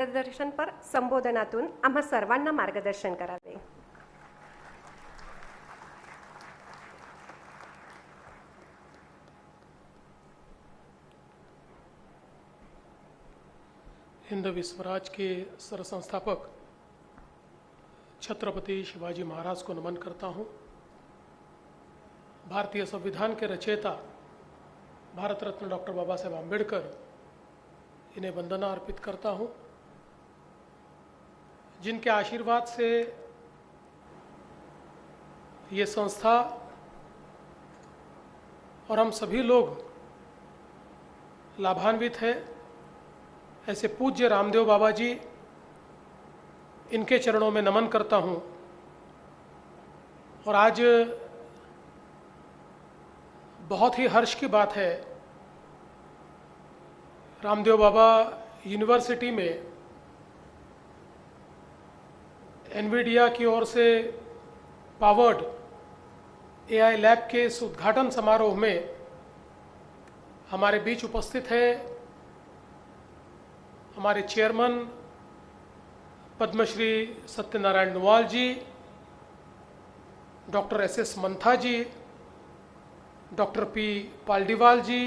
मार्गदर्शनपर संबोधनातून आम्हा सर्वांना मार्गदर्शन करावे. हिंदवी स्वराज के सरसंस्थापक छत्रपति शिवाजी महाराज को नमन करता हूँ. भारतीय संविधान के रचयिता भारत रत्न डॉक्टर बाबा साहेब आम्बेडकर, इन्हें वंदना अर्पित करता हूँ, जिनके आशीर्वाद से ये संस्था और हम सभी लोग लाभान्वित हैं. ऐसे पूज्य रामदेव बाबा जी, इनके चरणों में नमन करता हूँ. और आज बहुत ही हर्ष की बात है, रामदेव बाबा यूनिवर्सिटी में एनवीडिया की ओर से पावर्ड एआई लैब के इस उद्घाटन समारोह में हमारे बीच उपस्थित है हमारे chairman Padmashri Satyanarayan Nawal ji, doctor S Mantha ji, doctor P Paldiwal ji,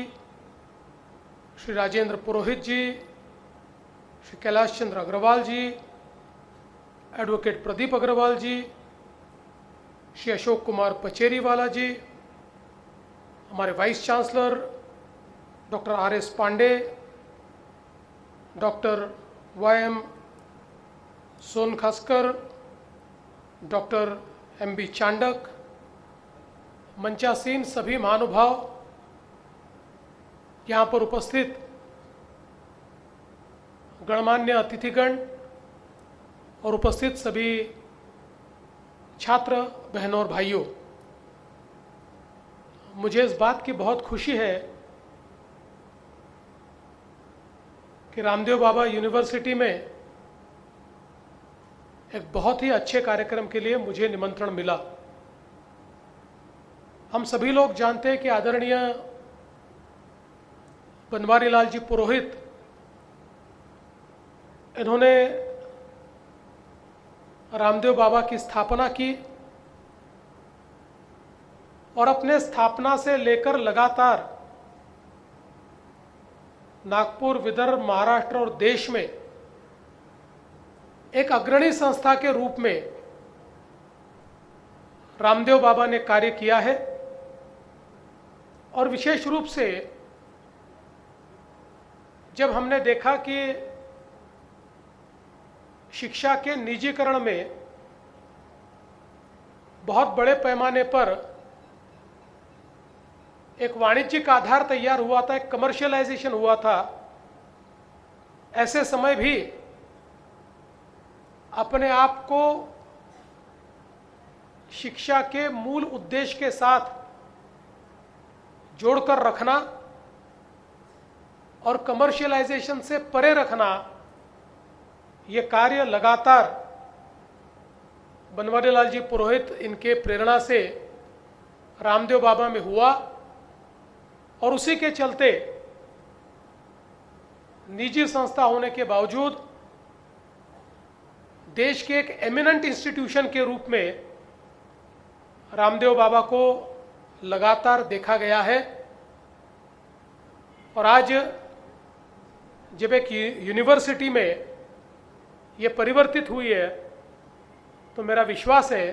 Shri Rajendra Purohit ji, Shri Kailash Chandra Agarwal ji, advocate Pradeep Agarwal ji, Shri Ashok Kumar Pacheriwala ji, हमारे vice chancellor doctor RS. Pandey, doctor YM. Sonkhaskar, doctor MB. Chandak, मंचासीन सभी महानुभाव, यहाँ पर उपस्थित गणमान्य अतिथिगण और उपस्थित सभी छात्र बहनों और भाइयों, मुझे इस बात की बहुत खुशी है कि रामदेव बाबा यूनिवर्सिटी में एक बहुत ही अच्छे कार्यक्रम के लिए मुझे निमंत्रण मिला. हम सभी लोग जानते हैं कि आदरणीय बनवारी लाल जी पुरोहित, इन्होंने रामदेव बाबा की स्थापना की और अपने स्थापना से लेकर लगातार नागपुर, विदर्भ, महाराष्ट्र और देश में एक अग्रणी संस्था के रूप में रामदेव बाबा ने कार्य किया है. और विशेष रूप से जब हमने देखा कि शिक्षा के निजीकरण में बहुत बड़े पैमाने पर एक वाणिज्यिक आधार तैयार हुआ था, एक कमर्शियलाइजेशन हुआ था, ऐसे समय भी अपने आप को शिक्षा के मूल उद्देश्य के साथ जोड़कर रखना और कमर्शियलाइजेशन से परे रखना, ये कार्य लगातार बनवारी लाल जी पुरोहित, इनके प्रेरणा से रामदेव बाबा में हुआ. और उसी के चलते निजी संस्था होने के बावजूद देश के एक एमिनेंट इंस्टीट्यूशन के रूप में रामदेव बाबा को लगातार देखा गया है. और आज जब एक यूनिवर्सिटी में ये परिवर्तित हुई है, तो मेरा विश्वास है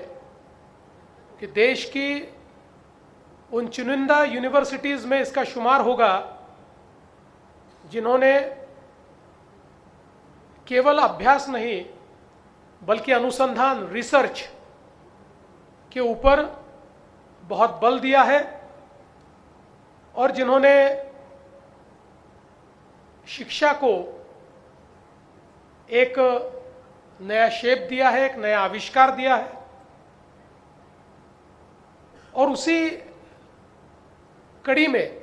कि देश की उन चुनिंदा यूनिवर्सिटीज़ में इसका शुमार होगा जिन्होंने केवल अभ्यास नहीं बल्कि अनुसंधान, रिसर्च के ऊपर बहुत बल दिया है और जिन्होंने शिक्षा को एक नया शेप दिया है, एक नया आविष्कार दिया है. और उसी कड़ी में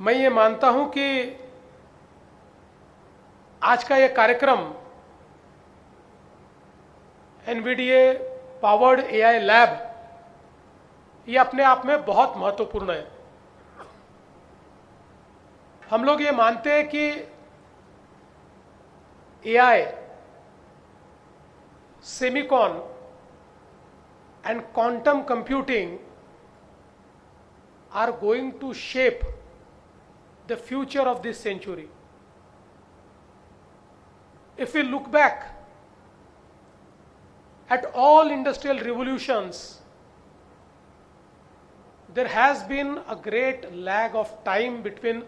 मैं ये मानता हूं कि आज का ये कार्यक्रम एनवीडीए पावर्ड एआई लैब, ये अपने आप में बहुत महत्वपूर्ण है. हम लोग ये मानते हैं कि AI, semicon, and quantum computing are going to shape the future of this century. If we look back at all industrial revolutions, there has been a great lag of time between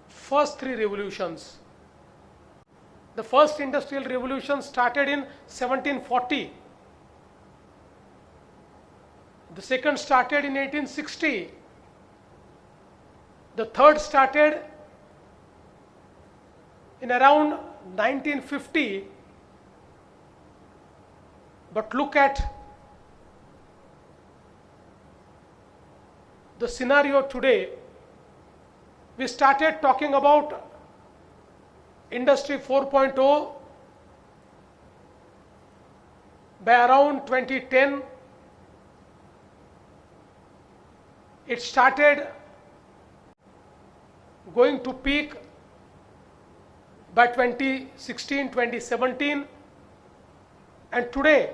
first three revolutions. The first industrial revolution started in 1740. The second started in 1860. The third started in around 1950. But look at the scenario today. We started talking about Industry 4.0 by around 2010. It started going to peak by 2016, 2017, and today,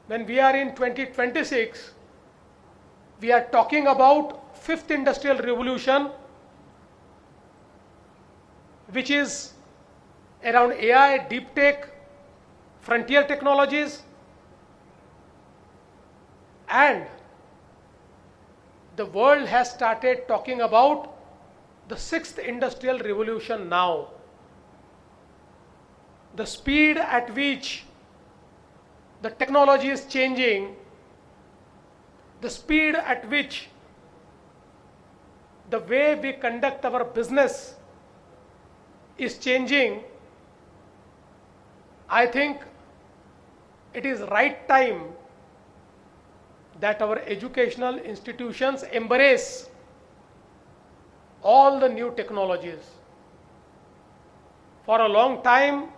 when we are in 2026, we are talking about fifth industrial revolution, which is around AI, deep tech, frontier technologies, and the world has started talking about the sixth industrial revolution now. The speed at which the technology is changing, the speed at which the way we conduct our business is changing, I think it is right time that our educational institutions embrace all the new technologies. For a long time,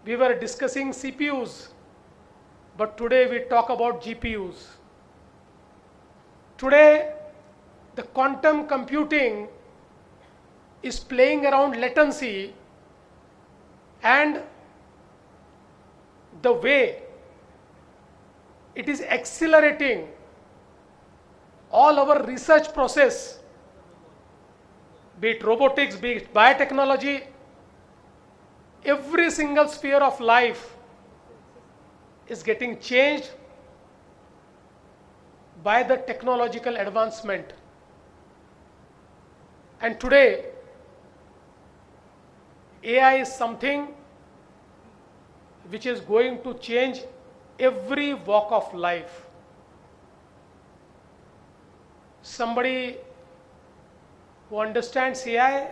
we were discussing CPUs, but today we talk about GPUs. Today, the quantum computing is playing around latency, and the way it is accelerating all our research process, be it robotics, be it biotechnology, every single sphere of life is getting changed by the technological advancement. And today, AI is something which is going to change every walk of life. Somebody who understands AI,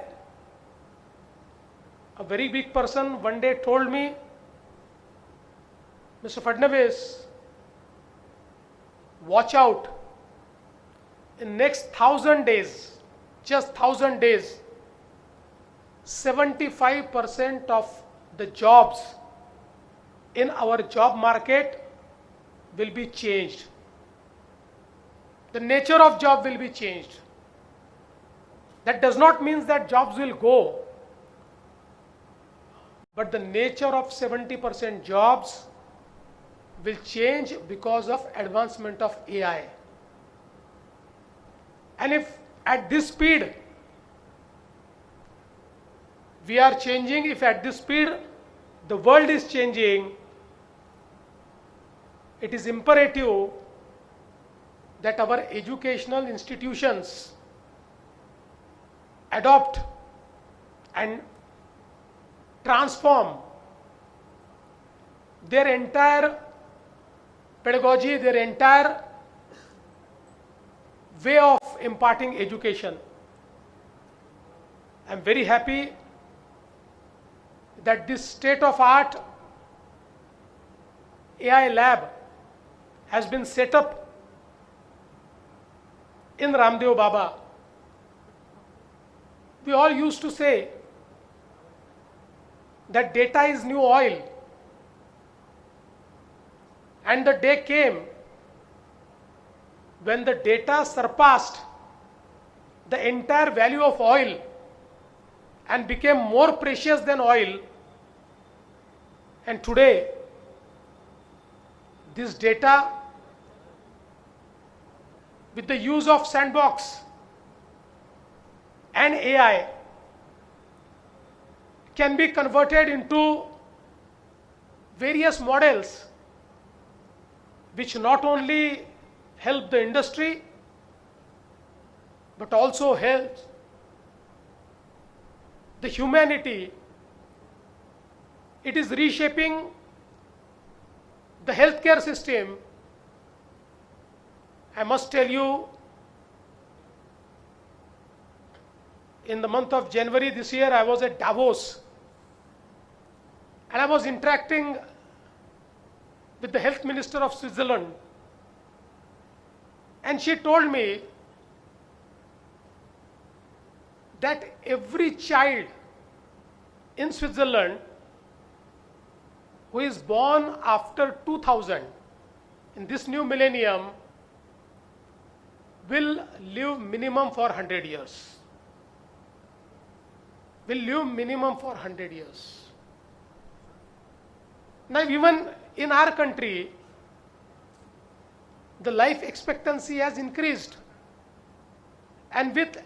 a very big person, one day told me, Mr. Fadnavis, watch out. In next 1,000 days, just 1,000 days, 75% of the jobs in our job market will be changed. The nature of job will be changed. That does not mean that jobs will go, but the nature of 70% jobs will change because of advancement of AI. And if at this speed we are changing, if at this speed the world is changing, it is imperative that our educational institutions adopt and transform their entire pedagogy, their entire way of imparting education. I am very happy that this state-of-art AI lab has been set up in Ramdev Baba. We all used to say that data is new oil, and the day came when the data surpassed the entire value of oil, and became more precious than oil. And today, this data, with the use of sandbox and AI, can be converted into various models which not only help the industry but also help the humanity. It is reshaping the healthcare system. I must tell you, in the month of January this year, I was at Davos and I was interacting with the health minister of Switzerland, and she told me that every child in Switzerland who is born after 2000 in this new millennium will live minimum for 100 years. Will live minimum for 100 years. Now, even in our country, the life expectancy has increased, and with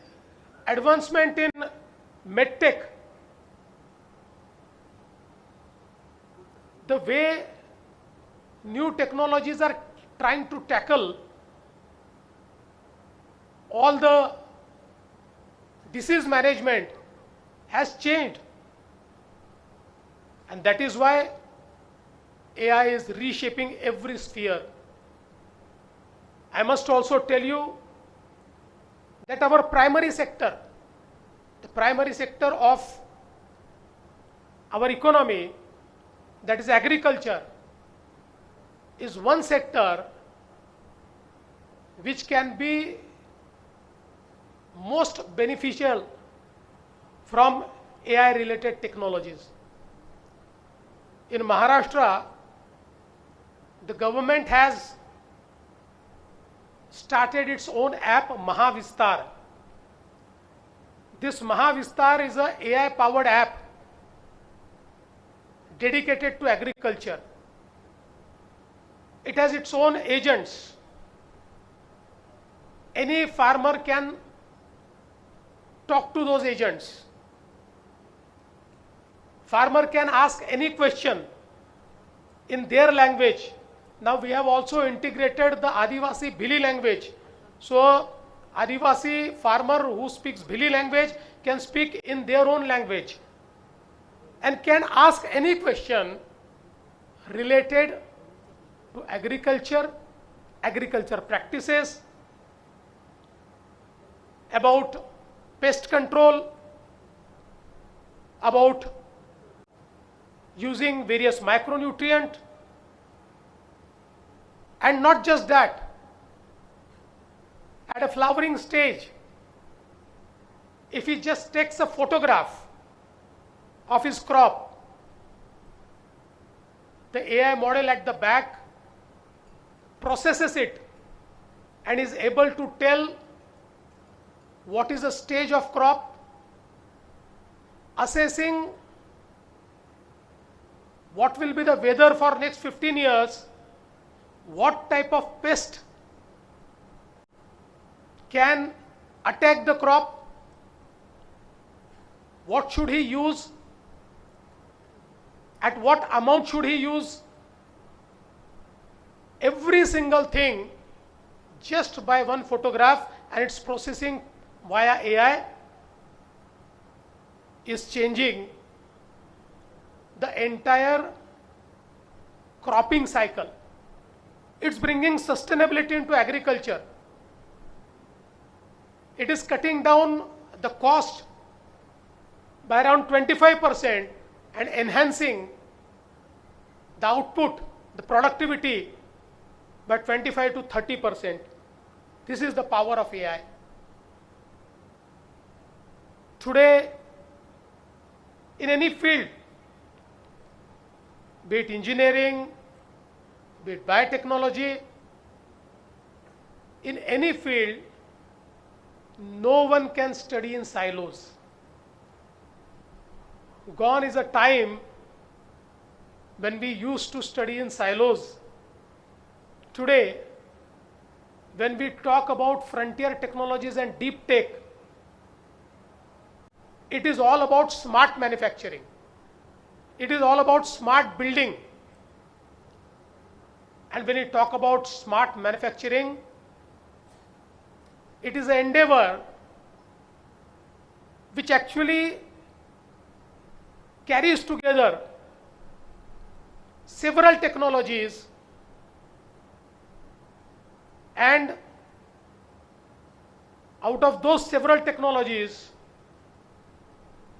advancement in medtech, the way new technologies are trying to tackle all the disease management has changed, and that is why AI is reshaping every sphere. I must also tell you that our primary sector, the primary sector of our economy, that is agriculture, is one sector which can be most beneficial from AI related technologies. In Maharashtra, the government has started its own app, Mahavistar. This Mahavistar is an AI powered app dedicated to agriculture. It has its own agents. Any farmer can talk to those agents. Farmer can ask any question in their language. Now we have also integrated the Adivasi Bhili language. So Adivasi farmer who speaks Bhili language can speak in their own language and can ask any question related to agriculture, agriculture practices, about pest control, about using various micronutrient, and not just that. At a flowering stage, if he just takes a photograph of his crop, the AI model at the back processes it and is able to tell what is the stage of crop, assessing what will be the weather for next 15 years, what type of pest can attack the crop, what should he use, at what amount should he use. Every single thing just by one photograph, and its processing via AI is changing the entire cropping cycle. It's bringing sustainability into agriculture. It is cutting down the cost by around 25% and enhancing the output, the productivity by 25 to 30%. This is the power of AI. Today, in any field, be it engineering, be it biotechnology, in any field, no one can study in silos. Gone is a time when we used to study in silos. Today, when we talk about frontier technologies and deep tech, it is all about smart manufacturing. It is all about smart building. And when we talk about smart manufacturing, it is an endeavor which actually carries together several technologies, and out of those several technologies,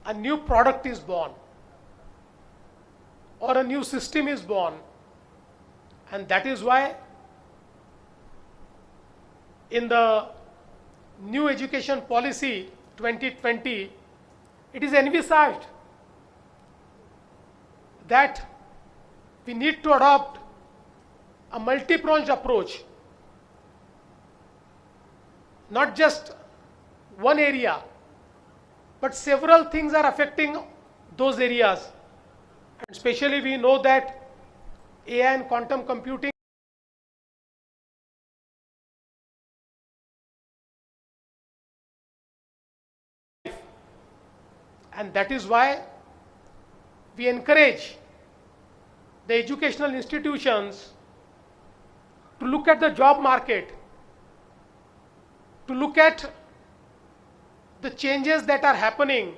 a new product is born or a new system is born. And that is why in the new education policy 2020, it is envisaged that we need to adopt a multi-pronged approach, not just one area, but several things are affecting those areas. And especially we know that AI and quantum computing and that is why we encourage the educational institutions to look at the job market, to look at the changes that are happening.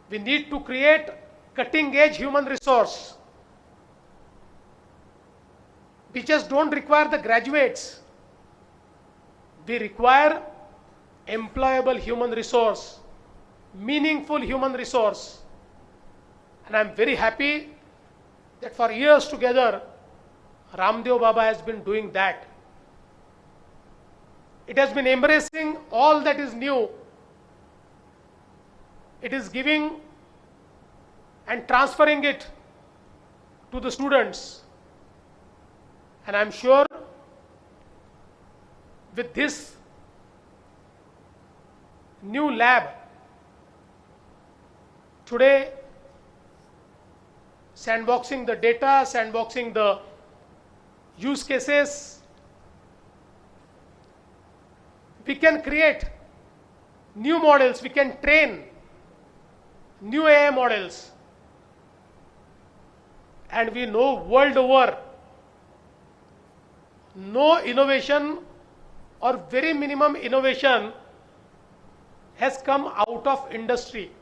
We need to create cutting-edge human resource. We just don't require the graduates. We require employable human resource, meaningful human resource. And I'm very happy that for years together, Ramdev Baba has been doing that. It has been embracing all that is new. It is giving and transferring it to the students. And I'm sure with this new lab, today, sandboxing the data, sandboxing the use cases, we can create new models, we can train new AI models. And we know world over, no innovation or very minimum innovation has come out of industry.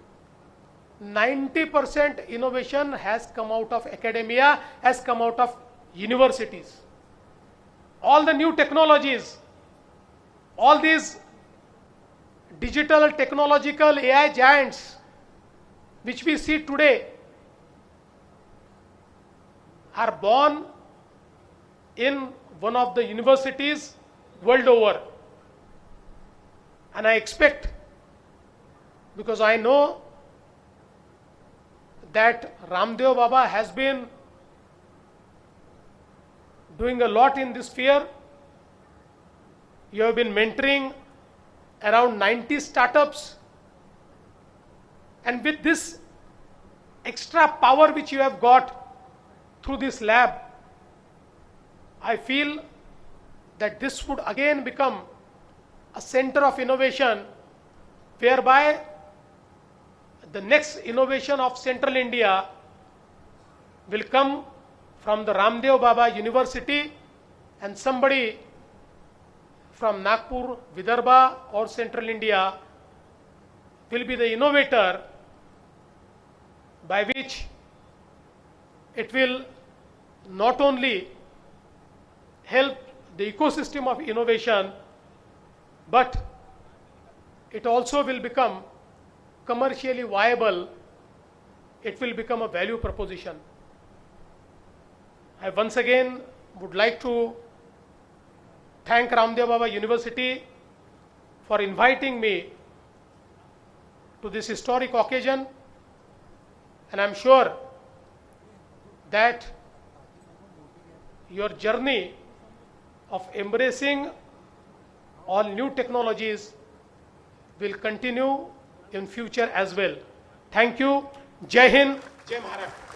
90% innovation has come out of academia, has come out of universities. All the new technologies, all these digital technological AI giants which we see today are born in one of the universities world over. And I expect, because I know that Ramdev Baba has been doing a lot in this sphere. You have been mentoring around 90 startups. And with this extra power which you have got through this lab, I feel that this would again become a center of innovation, whereby the next innovation of Central India will come from the Ramdev Baba University, and somebody from Nagpur, Vidarbha or Central India will be the innovator, by which it will not only help the ecosystem of innovation, but it also will become commercially viable. It will become a value proposition. I once again would like to thank Ramdev Baba University for inviting me to this historic occasion, and I'm sure that your journey of embracing all new technologies will continue in future as well. Thank you. जय हिंद, जय महाराष्ट्र।